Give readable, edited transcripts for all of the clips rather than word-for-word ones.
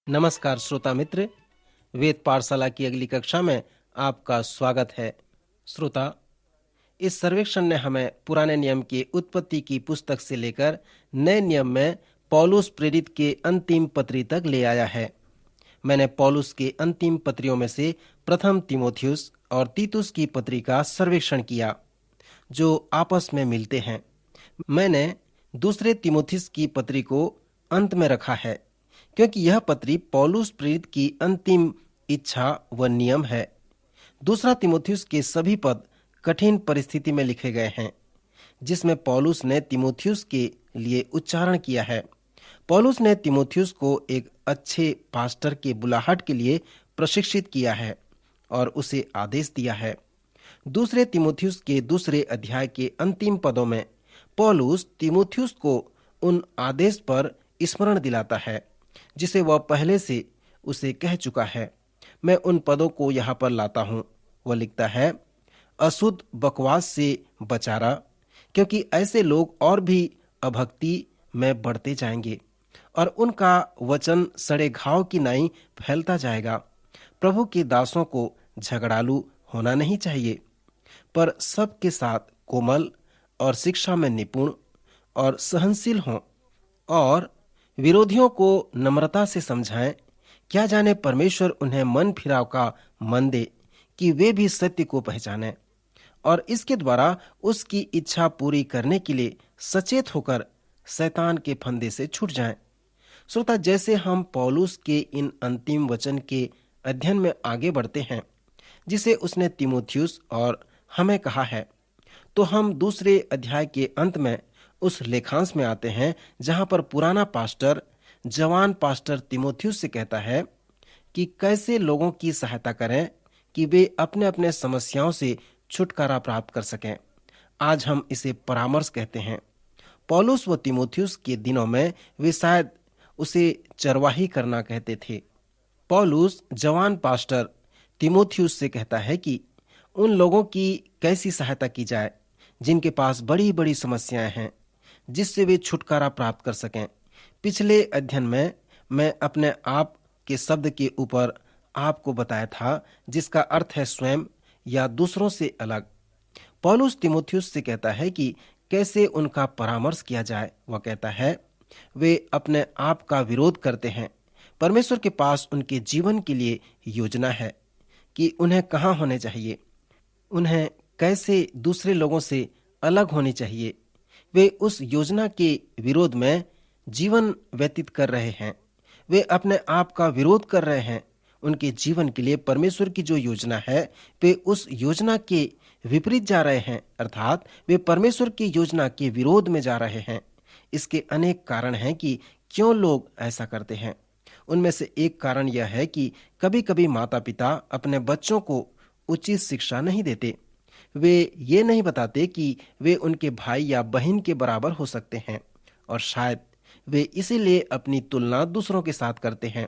नमस्कार श्रोता मित्र, वेद पाठशाला की अगली कक्षा में आपका स्वागत है। श्रोता, इस सर्वेक्षण ने हमें पुराने नियम की उत्पत्ति की पुस्तक से लेकर नए नियम में पौलुस प्रेरित के अंतिम पत्री तक ले आया है। मैंने पौलुस के अंतिम पत्रियों में से प्रथम तीमुथियुस और तीतुस की पत्री का सर्वेक्षण किया, जो आपस में मिलते हैं। मैंने दूसरे तीमुथियुस की पत्री को अंत में रखा है, क्योंकि यह पत्री पौलुस प्रेरित की अंतिम इच्छा व नियम है। दूसरा तीमुथियुस के सभी पद कठिन परिस्थिति में लिखे गए हैं, जिसमें पौलुस ने तीमुथियुस के लिए उच्चारण किया है। पौलुस ने तीमुथियुस को एक अच्छे पास्टर के बुलाहट के लिए प्रशिक्षित किया है और उसे आदेश दिया है। दूसरे तीमुथियुस के दूसरे अध्याय के अंतिम पदों में पौलुस तीमुथियुस को उन आदेश पर स्मरण दिलाता है जिसे वह पहले से उसे कह चुका है। मैं उन पदों को यहाँ पर लाता हूँ। वह लिखता है, अशुद्ध बकवास से बचा रहा, क्योंकि ऐसे लोग और भी अभक्ति में बढ़ते जाएंगे और उनका वचन सड़े घाव की नाई फैलता जाएगा। प्रभु के दासों को झगड़ालू होना नहीं चाहिए, पर सबके साथ कोमल और शिक्षा में निपुण और सहनशील हों और विरोधियों को नम्रता से समझाएं। क्या जाने परमेश्वर उन्हें मन फिराव का मन दे कि वे भी सत्य को पहचानें और इसके द्वारा उसकी इच्छा पूरी करने के लिए सचेत होकर शैतान के फंदे से छूट जाएं। श्रोता, जैसे हम पौलुस के इन अंतिम वचन के अध्ययन में आगे बढ़ते हैं, जिसे उसने तीमुथियुस और हमें कहा है, तो हम दूसरे अध्याय के अंत में उस लेखांश में आते हैं जहां पर पुराना पास्टर जवान पास्टर तीमुथियुस से कहता है कि कैसे लोगों की सहायता करें कि वे अपने अपने समस्याओं से छुटकारा प्राप्त कर सकें। आज हम इसे परामर्श कहते हैं। पौलुस व तीमुथियुस के दिनों में वे शायद उसे चरवाही करना कहते थे। पौलुस जवान पास्टर तीमुथियुस से कहता है कि उन लोगों की कैसी सहायता की जाए जिनके पास बड़ी बड़ी समस्याएं हैं, जिससे वे छुटकारा प्राप्त कर सकें। पिछले अध्ययन में मैं अपने आप के शब्द के ऊपर आपको बताया था, जिसका अर्थ है स्वयं या दूसरों से अलग। पौलुस तीमुथियुस से कहता है कि कैसे उनका परामर्श किया जाए। वह कहता है, वे अपने आप का विरोध करते हैं। परमेश्वर के पास उनके जीवन के लिए योजना है कि उन्हें कहाँ होने चाहिए, उन्हें कैसे दूसरे लोगों से अलग होनी चाहिए। वे उस योजना के विरोध में जीवन व्यतीत कर रहे हैं। वे अपने आप का विरोध कर रहे हैं। उनके जीवन के लिए परमेश्वर की जो योजना है, वे उस योजना के विपरीत जा रहे हैं, अर्थात वे परमेश्वर की योजना के विरोध में जा रहे हैं। इसके अनेक कारण हैं कि क्यों लोग ऐसा करते हैं। उनमें से एक कारण यह है कि कभी कभी माता पिता अपने बच्चों को उचित शिक्षा नहीं देते। वे ये नहीं बताते कि वे उनके भाई या बहन के बराबर हो सकते हैं और शायद वे इसीलिए अपनी तुलना दूसरों के साथ करते हैं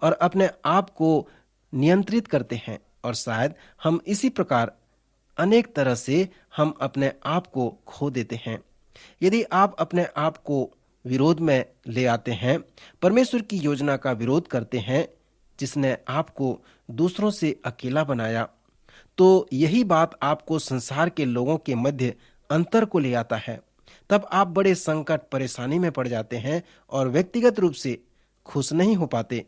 और अपने आप को नियंत्रित करते हैं। और शायद हम इसी प्रकार अनेक तरह से हम अपने आप को खो देते हैं। यदि आप अपने आप को विरोध में ले आते हैं, परमेश्वर की योजना का विरोध करते हैं, जिसने आपको दूसरों से अकेला बनाया, तो यही बात आपको संसार के लोगों के मध्य अंतर को ले आता है। तब आप बड़े संकट परेशानी में पड़ जाते हैं और व्यक्तिगत रूप से खुश नहीं हो पाते।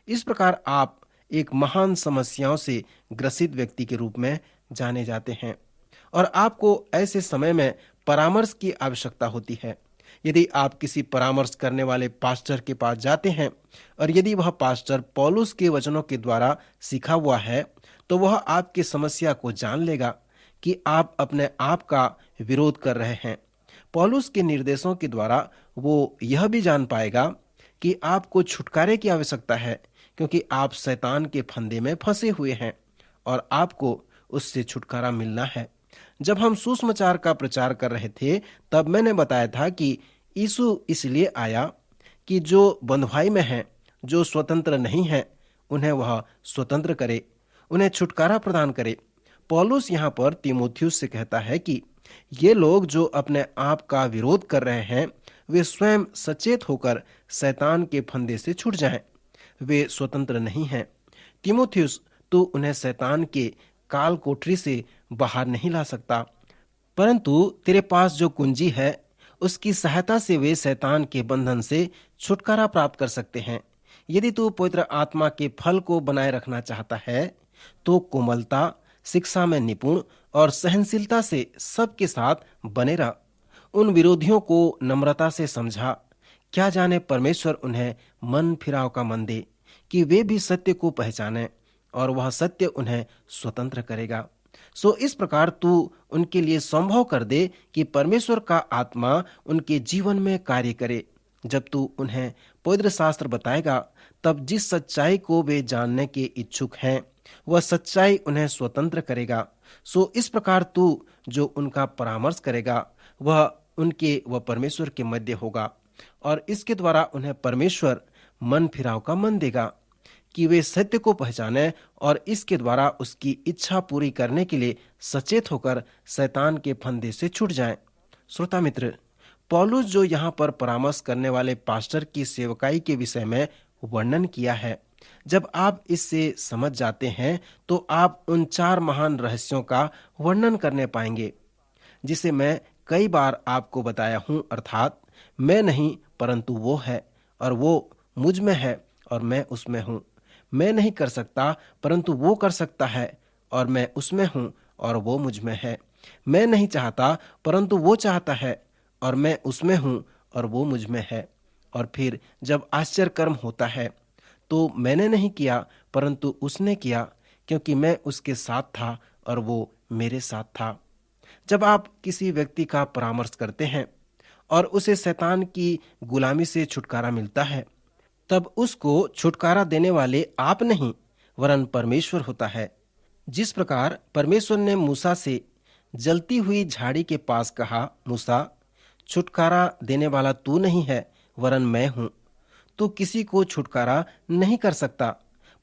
इस प्रकार आप एक महान समस्याओं से ग्रसित व्यक्ति के रूप में जाने जाते हैं और आपको ऐसे समय में परामर्श की आवश्यकता होती है। यदि आप किसी परामर्श करने वाले पास्टर के पास जाते हैं और यदि वह पास्टर पौलुस के वचनों के द्वारा सीखा हुआ है, तो वह आपकी समस्या को जान लेगा कि आप अपने आप का विरोध कर रहे हैं। पौलुस के निर्देशों के द्वारा वो यह भी जान पाएगा कि आपको छुटकारे की आवश्यकता है, क्योंकि आप शैतान के फंदे में फंसे हुए हैं और आपको उससे छुटकारा मिलना है। जब हम सुसमाचार का प्रचार कर रहे थे, तब मैंने बताया था कि यीशु इसलिए आया कि जो बंधुआई में हैं, जो स्वतंत्र नहीं हैं, उन्हें वह स्वतंत्र करे, उन्हें छुटकारा प्रदान करे। पौलुस यहाँ पर तीमुथियुस से कहता है कि ये लोग जो अपने आप का विरोध कर रहे हैं, वे स्वयं सचेत होकर शैतान के फंदे से छूट जाएं। वे स्वतंत्र नहीं हैं। तीमुथियुस, तू उन्हें शैतान के काल कोठरी से बाहर नहीं ला सकता, परंतु तेरे पास जो कुंजी है उसकी सहायता से वे शैतान के बंधन से छुटकारा प्राप्त कर सकते हैं। यदि तू पवित्र आत्मा के फल को बनाए रखना चाहता है तो कोमलता, शिक्षा में निपुण और सहनशीलता से सबके साथ बने रह। उन विरोधियों को नम्रता से समझा। क्या जाने परमेश्वर उन्हें मन फिराव का मन दे कि वे भी सत्य को पहचाने और वह सत्य उन्हें स्वतंत्र करेगा। सो इस प्रकार तू उनके लिए संभव कर दे कि परमेश्वर का आत्मा उनके जीवन में कार्य करे। जब तू उन्हें पवित्र शास्त्र बताएगा, तब जिस सच्चाई को वे जानने के इच्छुक हैं वह सच्चाई उन्हें स्वतंत्र करेगा। सो इस प्रकार तू जो उनका परामर्श करेगा वह उनके व परमेश्वर के मध्य होगा और इसके द्वारा उन्हें परमेश्वर मन फिराव का मन देगा कि वे सत्य को पहचाने और इसके द्वारा उसकी इच्छा पूरी करने के लिए सचेत होकर शैतान के फंदे से छूट जाएं। श्रोता मित्र, पौलुस जो यहाँ पर परामर्श करने वाले पास्टर की सेवकाई के विषय में वर्णन किया है, जब आप इससे समझ जाते हैं तो आप उन 4 महान रहस्यों का वर्णन करने पाएंगे जिसे मैं कई बार आपको बताया हूं, अर्थात मैं नहीं परंतु वो है और वो मुझ में है और मैं उसमें हूं। मैं नहीं कर सकता परंतु वो कर सकता है और मैं उसमें हूं और वो मुझ में है। मैं नहीं चाहता परंतु वो चाहता है और मैं उसमें हूं और वो मुझ में है। और फिर जब आश्चर्य कर्म होता है तो मैंने नहीं किया परंतु उसने किया, क्योंकि मैं उसके साथ था और वो मेरे साथ था। जब आप किसी व्यक्ति का परामर्श करते हैं और उसे शैतान की गुलामी से छुटकारा मिलता है, तब उसको छुटकारा देने वाले आप नहीं वरन परमेश्वर होता है। जिस प्रकार परमेश्वर ने मूसा से जलती हुई झाड़ी के पास कहा, मूसा, छुटकारा देने वाला तू नहीं है वरन मैं हूं। तू किसी को छुटकारा नहीं कर सकता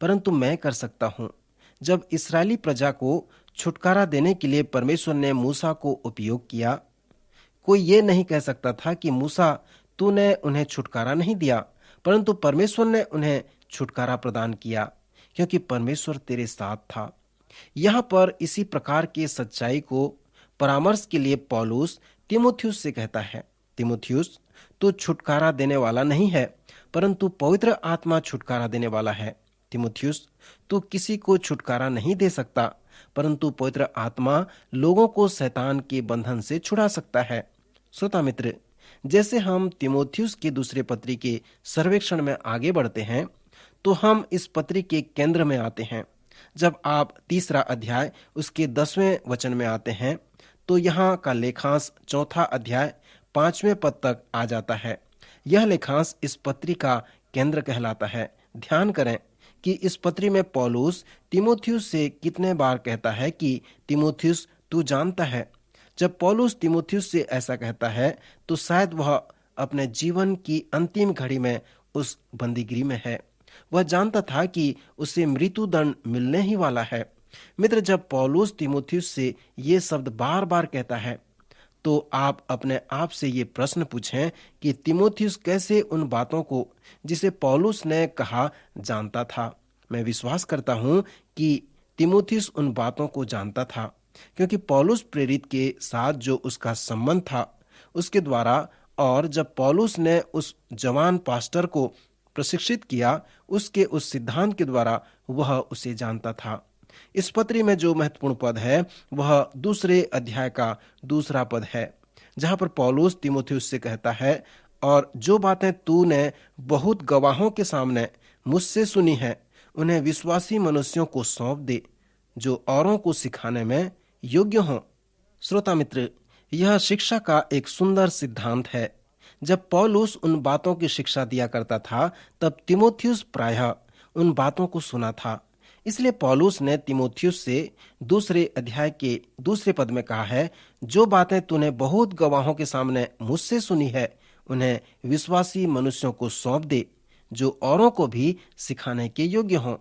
परंतु मैं कर सकता हूं। जब इस्राएली प्रजा को छुटकारा देने के लिए परमेश्वर ने मूसा को उपयोग किया, कोई ये नहीं कह सकता था कि मूसा, तूने उन्हें छुटकारा नहीं दिया, परंतु परमेश्वर ने उन्हें छुटकारा प्रदान किया, क्योंकि परमेश्वर तेरे साथ था। यहाँ पर इसी प्रकार की सच्चाई को परामर्श के लिए पौलुस तीमुथियुस से कहता है, तीमुथियुस, तू छुटकारा देने वाला नहीं है परंतु पवित्र आत्मा छुटकारा देने वाला है। तीमुथियुस, तू किसी को छुटकारा नहीं दे सकता परंतु पवित्र आत्मा लोगों को शैतान के बंधन से छुड़ा सकता है। श्रोता मित्र, जैसे हम तीमुथियुस की दूसरे पत्री के सर्वेक्षण में आगे बढ़ते हैं तो हम इस पत्री के केंद्र में आते हैं। जब आप 3 अध्याय उसके 10वें वचन में आते हैं तो यहाँ का लेखांश 4 अध्याय 5वें पद तक आ जाता है। यह लेखांश इस पत्री का केंद्र कहलाता है। ध्यान करें कि इस पत्री में पौलुस तीमुथियुस से कितने बार कहता है कि तीमुथियुस, तू जानता है। जब पौलुस तीमुथियुस से ऐसा कहता है तो शायद वह अपने जीवन की अंतिम घड़ी में उस बंदीगिरी में है। वह जानता था कि उसे मृत्युदंड मिलने ही वाला है। मित्र, जब पौलुस तीमुथियुस से ये शब्द बार बार कहता है तो आप अपने आप से ये प्रश्न पूछें कि तीमुथियुस कैसे उन बातों को जिसे पौलुस ने कहा जानता था। मैं विश्वास करता हूं कि तीमुथियुस उन बातों को जानता था, क्योंकि पौलुस प्रेरित के साथ जो उसका संबंध था उसके द्वारा, और जब पौलुस ने उस जवान पास्टर को प्रशिक्षित किया उसके उस सिद्धांत के द्वारा वह उसे जानता था। इस पत्री में जो महत्वपूर्ण पद है वह 2 अध्याय का 2 पद है, जहां पर पौलुस तीमुथियुस से कहता है, और जो बातें तूने बहुत गवाहों के सामने मुझसे सुनी है उन्हें विश्वासी मनुष्यों को सौंप दे जो औरों को सिखाने में योग्य हों। श्रोता मित्र, यह शिक्षा का एक सुंदर सिद्धांत है। जब पौलुस उन बातों की शिक्षा दिया करता था तब तीमुथियुस प्रायः उन बातों को सुना था। इसलिए पौलुस ने तीमुथियुस से 2 अध्याय के 2 पद में कहा है, जो बातें तूने बहुत गवाहों के सामने मुझसे सुनी है उन्हें विश्वासी मनुष्यों को सौंप दे जो औरों को भी सिखाने के योग्य हों।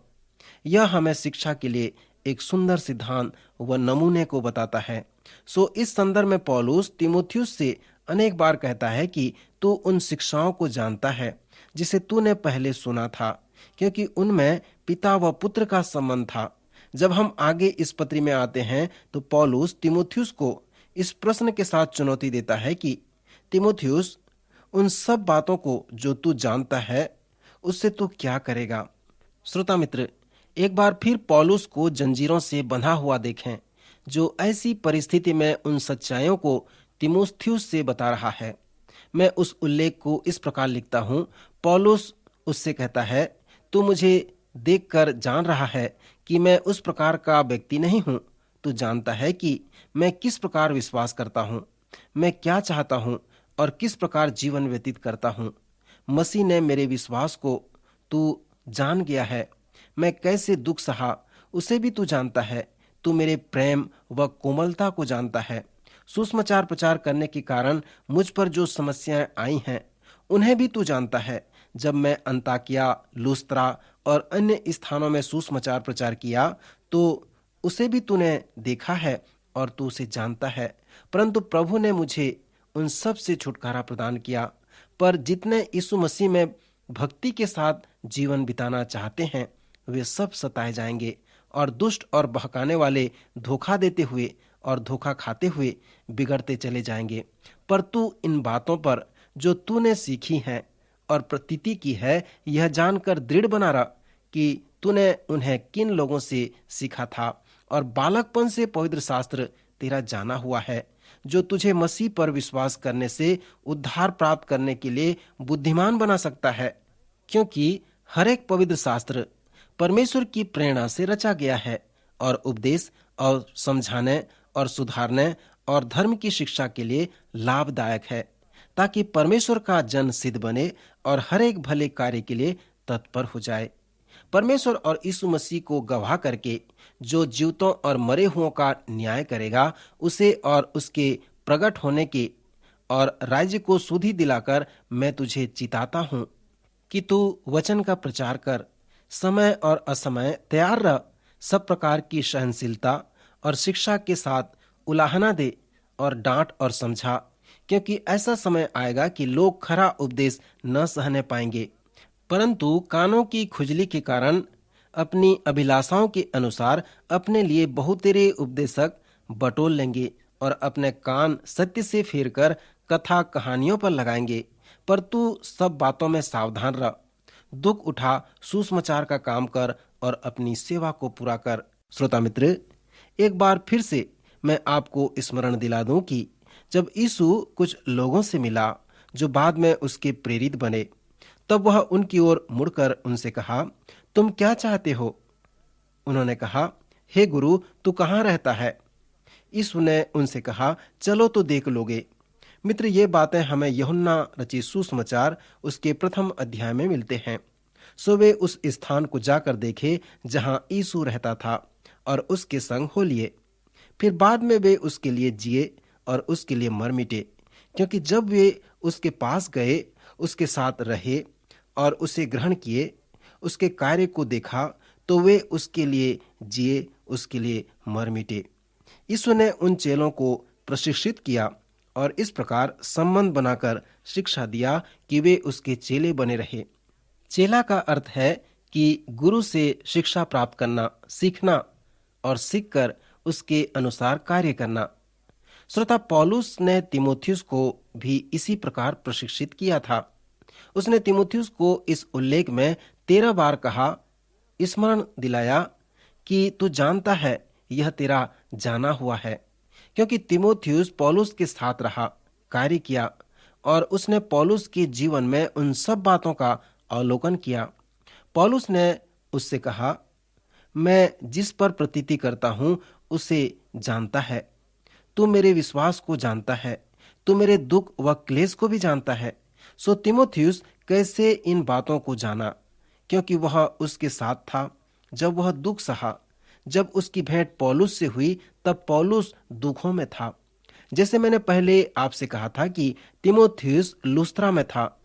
यह हमें शिक्षा के लिए एक सुंदर सिद्धांत व नमूने को बताता है। सो इस संदर्भ में पौलुस तीमुथियुस से अनेक बार कहता है कि तू उन शिक्षाओं को जानता है जिसे तूने पहले सुना था, क्योंकि उनमें पिता व पुत्र का संबंध था। जब हम आगे इस पत्री में आते हैं तो पौलुस तीमुथियुस को इस प्रश्न के साथ चुनौती देता है कि तीमुथियुस, उन सब बातों को जो तू जानता है उससे तू क्या करेगा। श्रोता मित्र, एक बार फिर पौलुस को जंजीरों से बंधा हुआ देखें, जो ऐसी परिस्थिति में उन सच्चाइयों को तीमुथियुस से बता रहा है। मैं उस उल्लेख को इस प्रकार लिखता हूं। पौलुस उससे कहता है, तू मुझे देखकर जान रहा है कि मैं उस प्रकार का व्यक्ति नहीं हूं। तू जानता है कि मैं किस प्रकार विश्वास करता हूं, मैं क्या चाहता हूं और किस प्रकार जीवन व्यतीत करता हूं। मसीह ने मेरे विश्वास को तू जान गया है। मैं कैसे दुख सहा उसे भी तू जानता है। तू मेरे प्रेम व कोमलता को जानता है। सुसमाचार प्रचार करने के कारण मुझ पर जो समस्याएं आई हैं उन्हें भी तू जानता है। जब मैं अंताकिया, लुस्त्रा और अन्य स्थानों में सुसमाचार प्रचार किया तो उसे भी तूने देखा है और तू उसे जानता है। परंतु प्रभु ने मुझे उन सब से छुटकारा प्रदान किया। पर जितने यीशु मसीह में भक्ति के साथ जीवन बिताना चाहते हैं वे सब सताए जाएंगे और दुष्ट और बहकाने वाले धोखा देते हुए और धोखा खाते हुए बिगड़ते चले जाएंगे। पर तू इन बातों पर जो तूने सीखी है और प्रतीति की है, यह जानकर दृढ़ बना रहा कि तूने उन्हें किन लोगों से सीखा था और बालकपन से पवित्र शास्त्र तेरा जाना हुआ है, जो तुझे मसीह पर विश्वास करने से उद्धार प्राप्त करने के लिए बुद्धिमान बना सकता है। क्योंकि हर एक पवित्र शास्त्र परमेश्वर की प्रेरणा से रचा गया है और उपदेश और समझाने और सुधारने और धर्म की शिक्षा के लिए लाभदायक है, ताकि परमेश्वर का जन सिद्ध बने और हर एक भले कार्य के लिए तत्पर हो जाए। परमेश्वर और यीशु मसीह को गवाह करके जो जीवितों और मरे हुओं का न्याय करेगा, उसे और उसके प्रकट होने के और राज्य को सुधि दिलाकर मैं तुझे चिताता हूँ कि तू वचन का प्रचार कर, समय और असमय तैयार रह, सब प्रकार की सहनशीलता और शिक्षा के साथ उलाहना दे और डांट और समझा, क्योंकि ऐसा समय आएगा कि लोग खरा उपदेश न सहने पाएंगे, परंतु कानों की खुजली के कारण अपनी अभिलाषाओं के अनुसार अपने लिए बहुतेरे उपदेशक बटोर लेंगे और अपने कान सत्य से फेरकर कथा कहानियों पर लगाएंगे। पर तू सब बातों में सावधान रह, दुख उठा, सुसमाचार का काम कर और अपनी सेवा को पूरा कर। श्रोता मित्र, एक बार फिर से मैं आपको स्मरण दिला दूं कि जब यीशु कुछ लोगों से मिला जो बाद में उसके प्रेरित बने, तब वह उनकी ओर मुड़कर उनसे कहा, तुम क्या चाहते हो? उन्होंने कहा, हे गुरु, तू कहाँ रहता है? यीशु ने उनसे कहा, चलो तो देख लोगे। मित्र, ये बातें हमें यूहन्ना रचित सुसमाचार उसके प्रथम अध्याय में मिलते हैं। सो वे उस स्थान को जाकर देखे जहां यीशु रहता था और उसके संग हो लिए। फिर बाद में वे उसके लिए जिए और उसके लिए मर मिटे, क्योंकि जब वे उसके पास गए, उसके साथ रहे और उसे ग्रहण किए, उसके कार्य को देखा, तो वे उसके लिए जिए, उसके लिए मर मिटे। यीशु ने उन चेलों को प्रशिक्षित किया और इस प्रकार संबंध बनाकर शिक्षा दिया कि वे उसके चेले बने रहे। चेला का अर्थ है कि गुरु से शिक्षा प्राप्त करना, सीखना और सीखकर उसके अनुसार कार्य करना। श्रोता, पौलुस ने तीमुथियुस को भी इसी प्रकार प्रशिक्षित किया था। उसने तीमुथियुस को इस उल्लेख में 13 बार कहा, स्मरण दिलाया कि तू जानता है, यह तेरा जाना हुआ है। क्योंकि तीमुथियुस पौलुस के साथ रहा, कार्य किया और उसने पौलुस के जीवन में उन सब बातों का अवलोकन किया। पौलुस ने उससे कहा, मैं जिस पर प्रतीति करता हूं उसे जानता है। तू मेरे विश्वास को जानता है, तू मेरे दुख व क्लेश को भी जानता है। सो तीमुथियुस कैसे इन बातों को जाना? क्योंकि वह उसके साथ था जब वह दुख सहा। जब उसकी भेंट पौलुस से हुई तब पौलुस दुखों में था। जैसे मैंने पहले आपसे कहा था कि तीमुथियुस लुस्त्रा में था,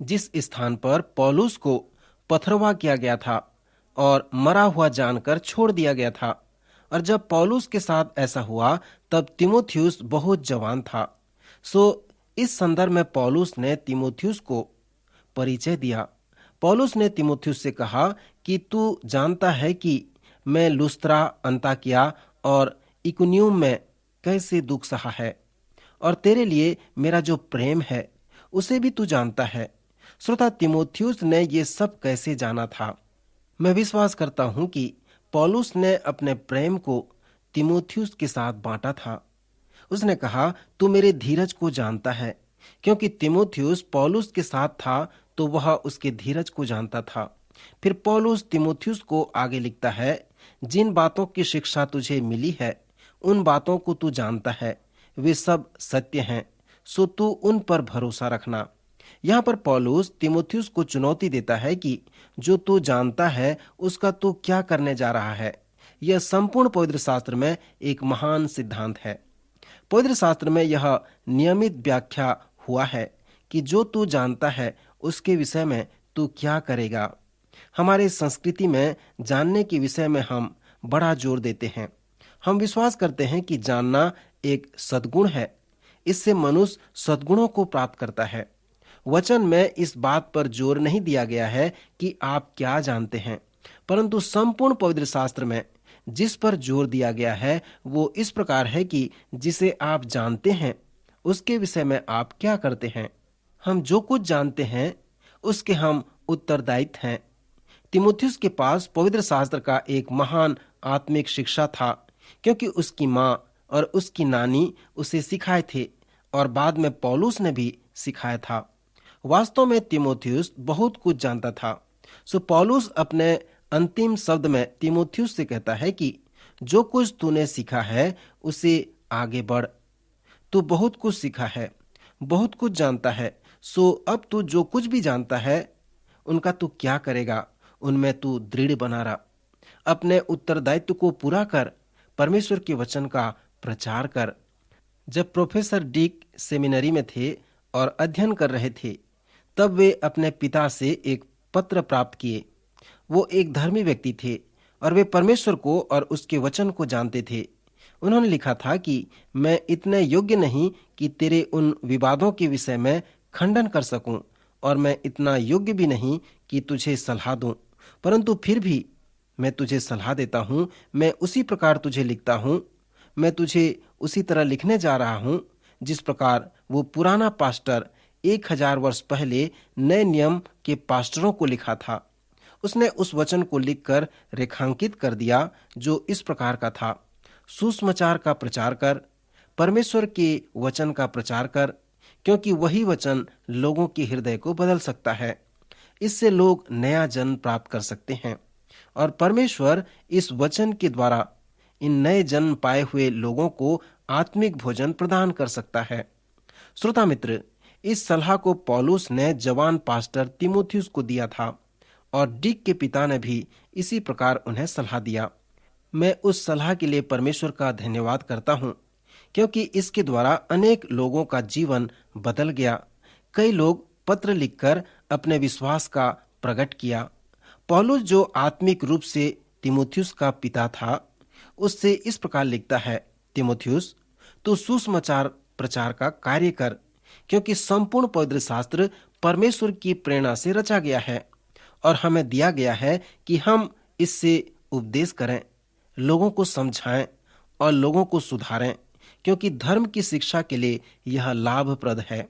जिस स्थान पर पौलुस को पथरवा किया गया था और मरा हुआ जानकर छोड़ दिया गया था। और जब पौलुस के साथ ऐसा हुआ तब तीमुथियुस बहुत जवान था। सो इस संदर्भ में पौलुस ने तीमुथियुस को परिचय दिया। पौलुस ने तीमुथियुस से कहा कि तू जानता है कि मैं लुस्त्रा, अन्ताकिया और इकुनियुम में कैसे दुख सहा है, और तेरे लिए मेरा जो प्रेम है उसे भी तू जानता है। श्रोता, तीमुथियुस ने ये सब कैसे जाना था? मैं विश्वास करता हूं कि पौलुस ने अपने प्रेम को तीमुथियुस के साथ बांटा था। उसने कहा, तू मेरे धीरज को जानता है। क्योंकि तीमुथियुस पौलुस के साथ था तो वह उसके धीरज को जानता था। फिर पौलुस तीमुथियुस को आगे लिखता है, जिन बातों की शिक्षा तुझे मिली है उन बातों को तू जानता है, वे सब सत्य हैं, सो तू उन पर भरोसा रखना। यहाँ पर पौलुस तीमुथियुस को चुनौती देता है कि जो तू जानता है उसका तू क्या करने जा रहा है। यह संपूर्ण पवित्र शास्त्र में एक महान सिद्धांत है। पवित्र शास्त्र में यह नियमित व्याख्या हुआ है कि जो तू जानता है उसके विषय में तू क्या करेगा। हमारे संस्कृति में जानने के विषय में हम बड़ा जोर देते हैं। हम विश्वास करते हैं कि जानना एक सद्गुण है। इससे मनुष्य सद्गुणों को प्राप्त करता है। वचन में इस बात पर जोर नहीं दिया गया है कि आप क्या जानते हैं, परंतु संपूर्ण पवित्र शास्त्र में जिस पर जोर दिया गया है वो इस प्रकार है कि जिसे आप जानते हैं उसके विषय में आप क्या करते हैं। हम जो कुछ जानते हैं उसके हम उत्तरदायित्व हैं। तीमुथियुस के पास पवित्र शास्त्र का एक महान आत्मिक शिक्षा था, क्योंकि उसकी माँ और उसकी नानी उसे सिखाए थे और बाद में पौलुस ने भी सिखाया था। वास्तव में तीमुथियुस बहुत कुछ जानता था। सो पौलुस अपने अंतिम शब्द में तीमुथियुस से कहता है कि जो कुछ तूने सीखा है उसे आगे बढ़। तू बहुत कुछ सीखा है, बहुत कुछ जानता है, सो अब तू जो कुछ भी जानता है उनका तू क्या करेगा, उनमें तू दृढ़ बना रहा। अपने उत्तरदायित्व को पूरा कर, परमेश्वर के वचन का प्रचार कर। जब प्रोफेसर डिक सेमिनरी में थे और अध्ययन कर रहे थे, तब वे अपने पिता से एक पत्र प्राप्त किए। वो एक धर्मी व्यक्ति थे और वे परमेश्वर को और उसके वचन को जानते थे। उन्होंने लिखा था कि मैं इतने योग्य नहीं कि तेरे उन विवादों के विषय में खंडन कर सकूं, और मैं इतना योग्य भी नहीं कि तुझे सलाह दूं, परंतु फिर भी मैं तुझे सलाह देता हूं। मैं उसी प्रकार तुझे लिखता हूं। मैं तुझे उसी तरह लिखने जा रहा हूं जिस प्रकार वो पुराना पास्टर 1000 वर्ष पहले नए नियम के पास्टरों को लिखा था। उसने उस वचन को लिखकर रेखांकित कर दिया जो इस प्रकार का था, सुसमाचार का प्रचार कर, परमेश्वर के वचन का प्रचार कर, क्योंकि वही वचन लोगों के हृदय को बदल सकता है। इससे लोग नया जन्म प्राप्त कर सकते हैं और परमेश्वर इस वचन के द्वारा इन नए जन्म पाए हुए लोगों को आत्मिक भोजन प्रदान कर सकता है। श्रोता मित्र, इस सलाह को पौलुस ने जवान पास्टर तीमुथियुस को दिया था और डिक के पिता ने भी इसी प्रकार उन्हें सलाह दिया। मैं उस सलाह के लिए परमेश्वर का धन्यवाद करता हूँ, क्योंकि इसके द्वारा अनेक लोगों का जीवन बदल गया। कई लोग पत्र लिखकर अपने विश्वास का प्रकट किया। पौलुस जो आत्मिक रूप से तीमुथियुस का पिता था, उससे इस प्रकार लिखता है, तीमुथियुस, तू सुसमाचार प्रचार का कार्य कर, क्योंकि संपूर्ण पवित्र शास्त्र परमेश्वर की प्रेरणा से रचा गया है और हमें दिया गया है कि हम इससे उपदेश करें, लोगों को समझाएं और लोगों को सुधारें, क्योंकि धर्म की शिक्षा के लिए यह लाभप्रद है।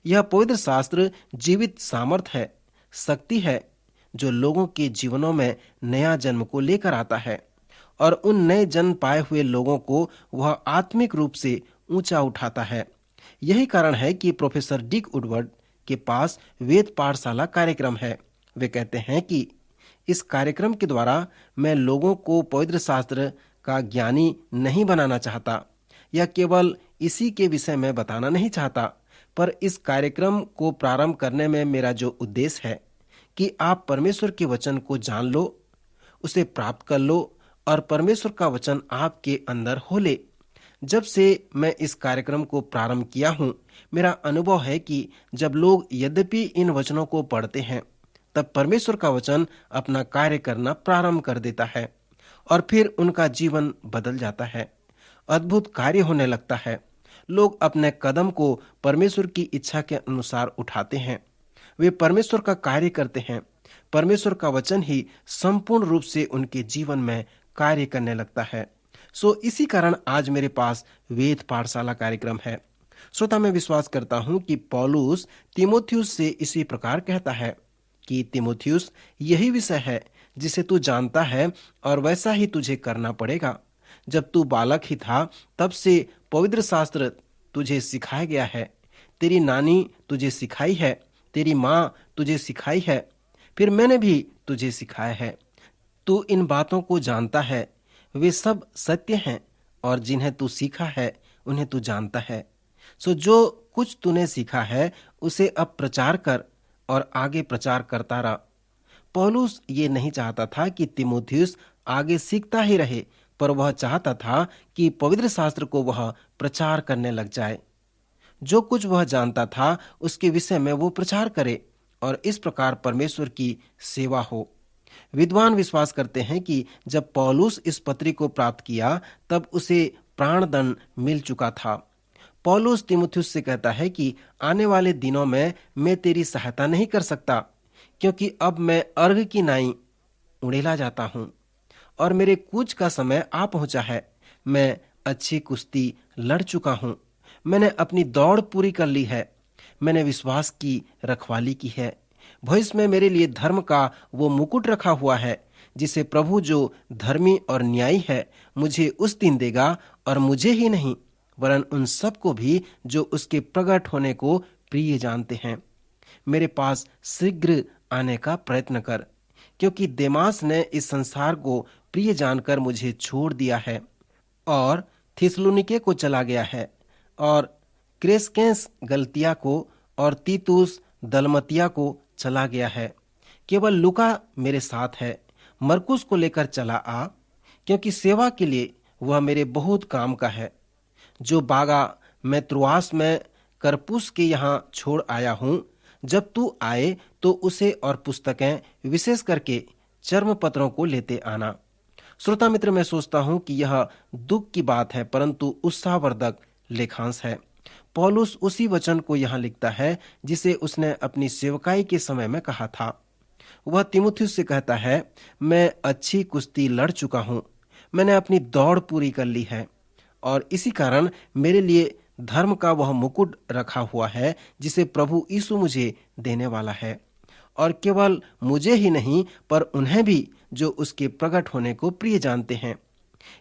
यह पवित्र शास्त्र जीवित सामर्थ है, शक्ति है, जो लोगों के जीवनों में नया जन्म को लेकर आता है और उन नए जन्म पाए हुए लोगों को वह आत्मिक रूप से ऊंचा उठाता है। यही कारण है कि प्रोफेसर डिक वुडवर्ड के पास वेद पाठशाला कार्यक्रम है। वे कहते हैं कि इस कार्यक्रम के द्वारा मैं लोगों को पवित्र शास्त्र का ज्ञानी नहीं बनाना चाहता या केवल इसी के विषय में बताना नहीं चाहता, पर इस कार्यक्रम को प्रारंभ करने में मेरा जो उद्देश्य है कि आप परमेश्वर के वचन को जान लो, उसे प्राप्त कर लो और परमेश्वर का वचन आपके अंदर हो ले। जब से मैं इस कार्यक्रम को प्रारंभ किया हूँ, मेरा अनुभव है कि जब लोग यद्यपि इन वचनों को पढ़ते हैं, तब परमेश्वर का वचन अपना कार्य करना प्रारंभ कर देता है और फिर उनका जीवन बदल जाता है। अद्भुत कार्य होने लगता है। लोग अपने कदम को परमेश्वर की इच्छा के अनुसार उठाते हैं। वे परमेश्वर का कार्य करते हैं, परमेश्वर का वचन ही संपूर्ण रूप से उनके जीवन में कार्य करने लगता है। इसी कारण आज मेरे पास वेद पाठशाला कार्यक्रम है। श्रोता, मैं विश्वास करता हूं कि पौलुस तीमुथियुस से इसी प्रकार कहता है कि तीमुथियुस, यही विषय है जिसे तू जानता है और वैसा ही तुझे करना पड़ेगा। जब तू बालक ही था तब से पवित्र शास्त्र तुझे सिखाया गया है। तेरी नानी तुझे सिखाई है, तेरी माँ तुझे सिखाई है, फिर मैंने भी तुझे सिखाया है। तू इन बातों को जानता है, वे सब सत्य हैं, और जिन्हें तू सीखा है उन्हें तू जानता है। जो कुछ तूने सीखा है उसे अब प्रचार कर और आगे प्रचार करता रहा। पौलुस ये नहीं चाहता था कि तीमुथियुस आगे सीखता ही रहे, पर वह चाहता था कि पवित्र शास्त्र को वह प्रचार करने लग जाए। जो कुछ वह जानता था उसके विषय में वो प्रचार करे और इस प्रकार परमेश्वर की सेवा हो। विद्वान विश्वास करते हैं कि जब पौलुस इस पत्री को प्राप्त किया तब उसे प्राणदंड मिल चुका था। पौलुस तीमुथियुस से कहता है कि आने वाले दिनों में मैं तेरी सहायता नहीं कर सकता, क्योंकि अब मैं अर्घ की नाई उड़ेला जाता हूं और मेरे कूच का समय आ पहुंचा है। मैं अच्छी कुश्ती लड़ चुका हूं, मैंने अपनी दौड़ पूरी कर ली है, मैंने विश्वास की रखवाली की है। भविष्य में मेरे लिए धर्म का वो मुकुट रखा हुआ है जिसे प्रभु जो धर्मी और न्यायी है मुझे उस दिन देगा, और मुझे ही नहीं वरन उन सबको भी जो उसके प्रकट होने को प्रिय जानते हैं। मेरे पास शीघ्र आने का प्रयत्न कर, क्योंकि देमास ने इस संसार को प्रिय जानकर मुझे छोड़ दिया है और थिस्सलुनीके को चला गया है, और क्रेसकेंस गलतिया को और तीतुस दलमतिया को चला गया है। केवल लूका मेरे साथ है। मरकुस को लेकर चला आ, क्योंकि सेवा के लिए वह मेरे बहुत काम का है। जो बागा मैं त्रुआस में करपुस के यहाँ छोड़ आया हूँ, जब तू आए तो उसे और पुस्तकें, विशेष करके चर्म पत्रों को लेते आना। श्रोता मित्र, मैं सोचता हूँ कि यह दुख की बात है, परंतु उत्साहवर्धक लेखांश है। पौलुस उसी वचन को यहाँ लिखता है जिसे उसने अपनी सेवकाई के समय में कहा था। वह तीमुथियुस से कहता है, मैं अच्छी कुश्ती लड़ चुका हूँ, मैंने अपनी दौड़ पूरी कर ली है, और इसी कारण मेरे लिए धर्म का वह मुकुट रखा हुआ है जिसे प्रभु यीशु मुझे देने वाला है, और केवल मुझे ही नहीं पर उन्हें भी जो उसके प्रकट होने को प्रिय जानते हैं।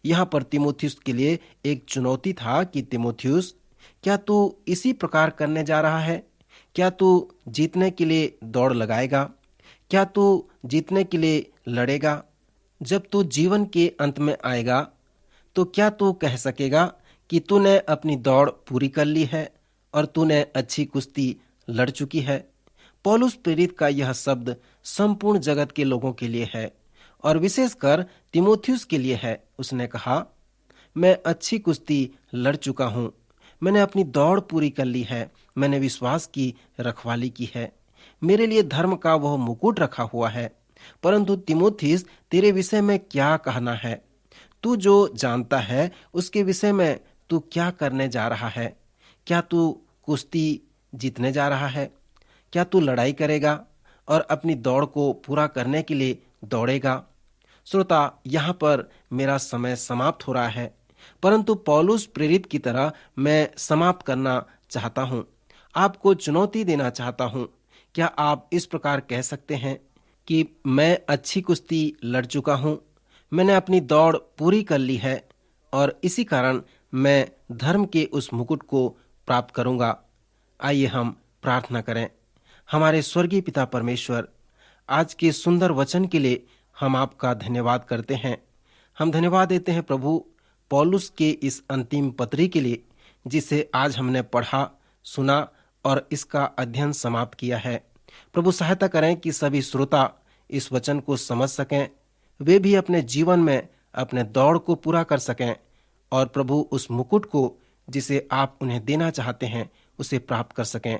यहाँ पर तीमुथियुस के लिए एक चुनौती था कि तीमुथियुस, क्या तू इसी प्रकार करने जा रहा है? क्या तू जीतने के लिए दौड़ लगाएगा? क्या तू जीतने के लिए लड़ेगा? जब तू जीवन के अंत में आएगा तो क्या तू कह सकेगा कि तूने अपनी दौड़ पूरी कर ली है और तूने अच्छी कुश्ती लड़ चुकी है? पौलुस प्रेरित का यह शब्द संपूर्ण जगत के लोगों के लिए है और विशेषकर तीमुथियुस के लिए है। उसने कहा, मैं अच्छी कुश्ती लड़ चुका हूँ, मैंने अपनी दौड़ पूरी कर ली है, मैंने विश्वास की रखवाली की है, मेरे लिए धर्म का वह मुकुट रखा हुआ है। परंतु तीमुथियुस, तेरे विषय में क्या कहना है? तू जो जानता है उसके विषय में तू क्या करने जा रहा है? क्या तू कुश्ती जीतने जा रहा है? क्या तू लड़ाई करेगा और अपनी दौड़ को पूरा करने के लिए दौड़ेगा? श्रोता, यहाँ पर मेरा समय समाप्त हो रहा है, परंतु पौलुस प्रेरित की तरह मैं समाप्त करना चाहता हूँ। आपको चुनौती देना चाहता हूँ। क्या आप इस प्रकार कह सकते हैं कि मैं अच्छी कुश्ती लड़ चुका हूँ, मैंने अपनी दौड़ पूरी कर ली है, और इसी कारण मैं धर्म के उस मुकुट को प्राप्त करूंगा? आइए हम प्रार्थना करें। हमारे स्वर्गीय पिता परमेश्वर, आज के सुंदर वचन के लिए हम आपका धन्यवाद करते हैं। हम धन्यवाद देते हैं प्रभु पौलुस के इस अंतिम पत्री के लिए, जिसे आज हमने पढ़ा, सुना और इसका अध्ययन समाप्त किया है। प्रभु, सहायता करें कि सभी श्रोता इस वचन को समझ सकें, वे भी अपने जीवन में अपने दौड़ को पूरा कर सकें, और प्रभु उस मुकुट को जिसे आप उन्हें देना चाहते हैं उसे प्राप्त कर सकें।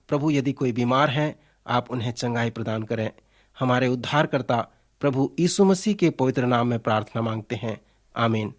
प्रभु, यदि कोई बीमार हैं, आप उन्हें चंगाई प्रदान करें। हमारे उद्धारकर्ता प्रभु यीशु मसीह के पवित्र नाम में प्रार्थना मांगते हैं, आमीन।